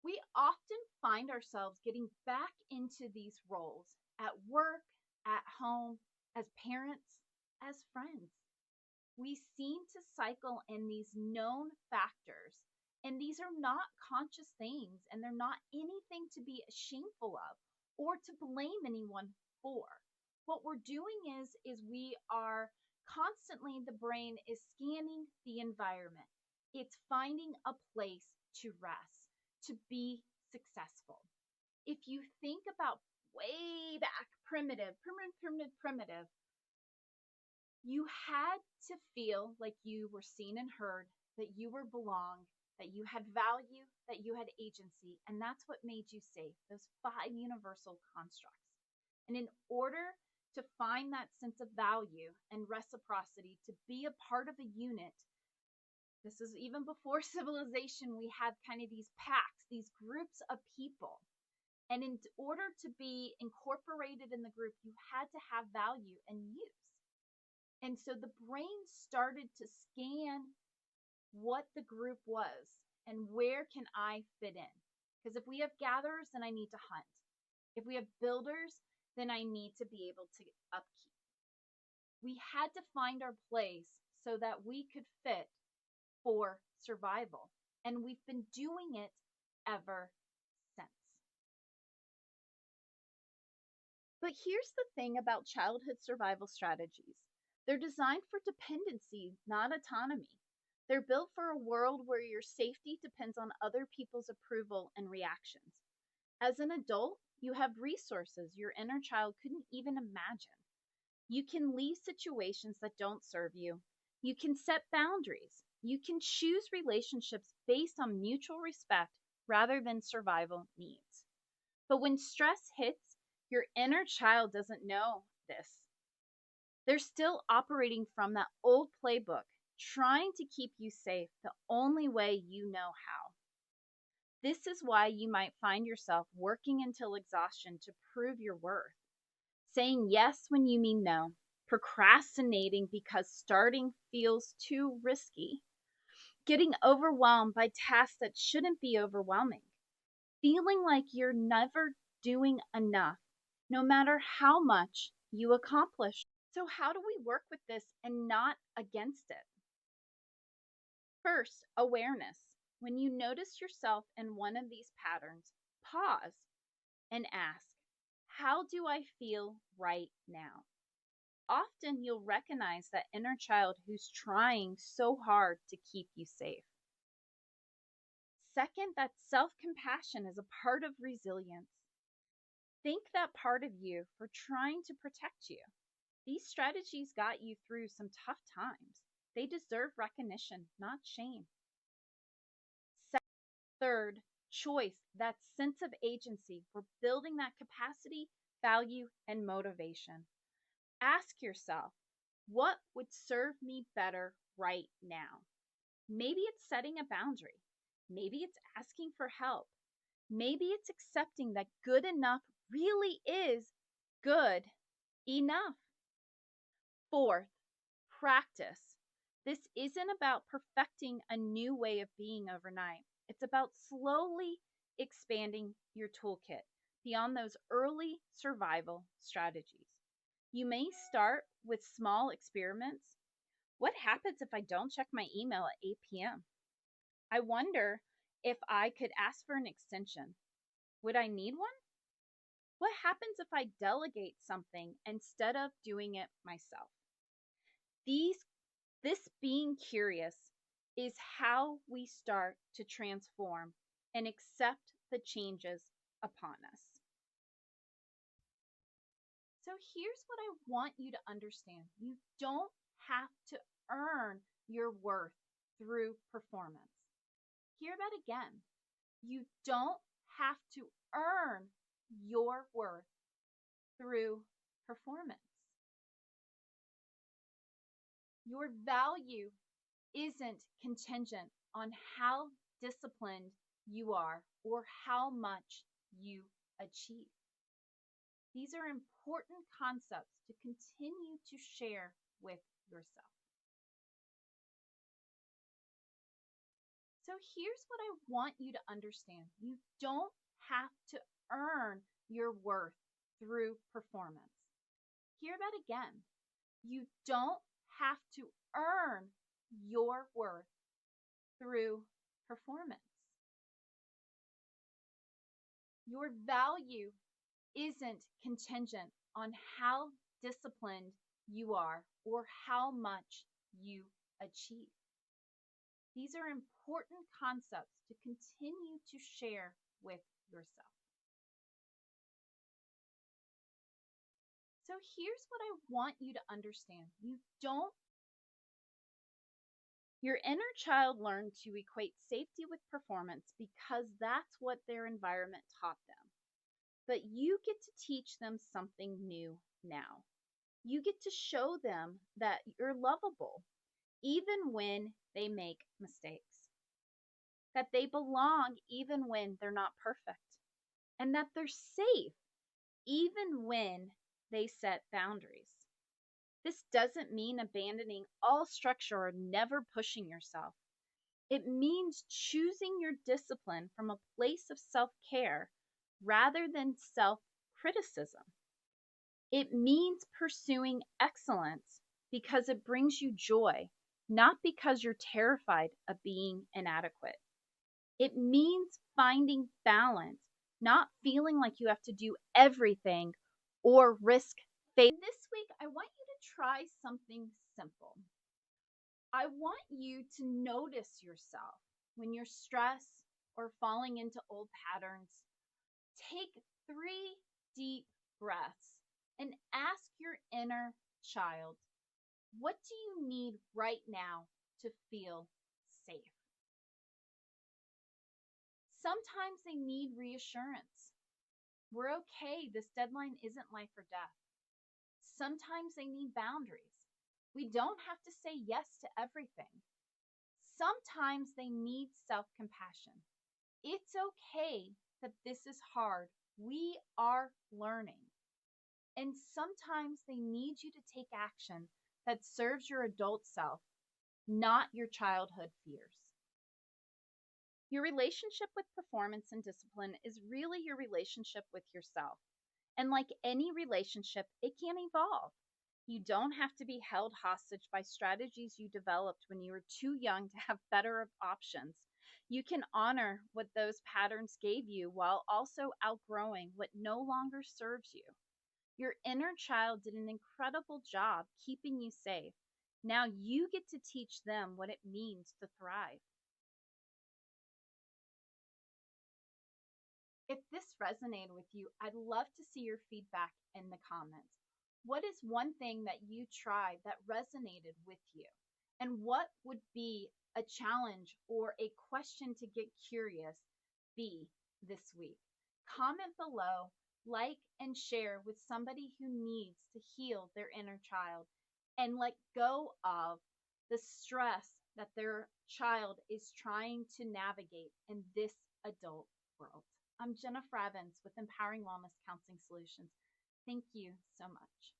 We often find ourselves getting back into these roles at work, at home, as parents, as friends. We seem to cycle in these known factors, and these are not conscious things, and they're not anything to be shameful of or to blame anyone for. What we're doing is we are constantly, the brain is scanning the environment. It's finding a place to rest, to be successful. If you think about way back, primitive, you had to feel like you were seen and heard, that you were belonged, that you had value, that you had agency, and that's what made you safe, those 5 universal constructs. And in order to find that sense of value and reciprocity, to be a part of a unit, this is even before civilization, we had kind of these packs, these groups of people. And in order to be incorporated in the group, you had to have value and use. And so the brain started to scan what the group was and where can I fit in. Because if we have gatherers, then I need to hunt. If we have builders, then I need to be able to upkeep. We had to find our place so that we could fit for survival. And we've been doing it ever since. But here's the thing about childhood survival strategies. They're designed for dependency, not autonomy. They're built for a world where your safety depends on other people's approval and reactions. As an adult, you have resources your inner child couldn't even imagine. You can leave situations that don't serve you. You can set boundaries. You can choose relationships based on mutual respect rather than survival needs. But when stress hits, your inner child doesn't know this. They're still operating from that old playbook, trying to keep you safe the only way you know how. This is why you might find yourself working until exhaustion to prove your worth, saying yes when you mean no, procrastinating because starting feels too risky, getting overwhelmed by tasks that shouldn't be overwhelming, feeling like you're never doing enough, no matter how much you accomplish. So, how do we work with this and not against it? First, awareness. When you notice yourself in one of these patterns, pause and ask, how do I feel right now? Often you'll recognize that inner child who's trying so hard to keep you safe. Second, that self-compassion is a part of resilience. Thank that part of you for trying to protect you. These strategies got you through some tough times. They deserve recognition, not shame. Third, choice, that sense of agency. We're building that capacity, value, and motivation. Ask yourself, what would serve me better right now? Maybe it's setting a boundary. Maybe it's asking for help. Maybe it's accepting that good enough really is good enough. Fourth, practice. This isn't about perfecting a new way of being overnight. It's about slowly expanding your toolkit beyond those early survival strategies. You may start with small experiments. What happens if I don't check my email at 8 p.m.? I wonder if I could ask for an extension. Would I need one? What happens if I delegate something instead of doing it myself? This being curious is how we start to transform and accept the changes upon us. So here's what I want you to understand. You don't have to earn your worth through performance. Hear that again. You don't have to earn your worth through performance. Your value isn't contingent on how disciplined you are or how much you achieve. These are important concepts to continue to share with yourself. So So here's what I want you to understand. You don't have to earn your worth through performance. Hear that again. You don't have to earn your worth through performance. Your value isn't contingent on how disciplined you are or how much you achieve. These are important concepts to continue to share with yourself. So here's what I want you to understand. Your inner child learned to equate safety with performance because that's what their environment taught them. But you get to teach them something new now. You get to show them that you're lovable, even when they make mistakes, that they belong even when they're not perfect, and that they're safe even when they set boundaries. This doesn't mean abandoning all structure or never pushing yourself. It means choosing your discipline from a place of self-care rather than self-criticism. It means pursuing excellence because it brings you joy, not because you're terrified of being inadequate. It means finding balance, not feeling like you have to do everything or risk failure. This week, I want you to try something simple. I want you to notice yourself when you're stressed or falling into old patterns. Take 3 deep breaths and ask your inner child, what do you need right now to feel safe? Sometimes they need reassurance. We're okay. This deadline isn't life or death. Sometimes they need boundaries. We don't have to say yes to everything. Sometimes they need self-compassion. It's okay that this is hard. We are learning. And sometimes they need you to take action that serves your adult self, not your childhood fears. Your relationship with performance and discipline is really your relationship with yourself. And like any relationship, it can evolve. You don't have to be held hostage by strategies you developed when you were too young to have better options. You can honor what those patterns gave you while also outgrowing what no longer serves you. Your inner child did an incredible job keeping you safe. Now you get to teach them what it means to thrive. If this resonated with you, I'd love to see your feedback in the comments. What is one thing that you tried that resonated with you? And what would be a challenge or a question to get curious be this week? Comment below, like and share with somebody who needs to heal their inner child and let go of the stress that their child is trying to navigate in this adult world. I'm Jennifer Evans with Empowering Wellness Counseling Solutions. Thank you so much.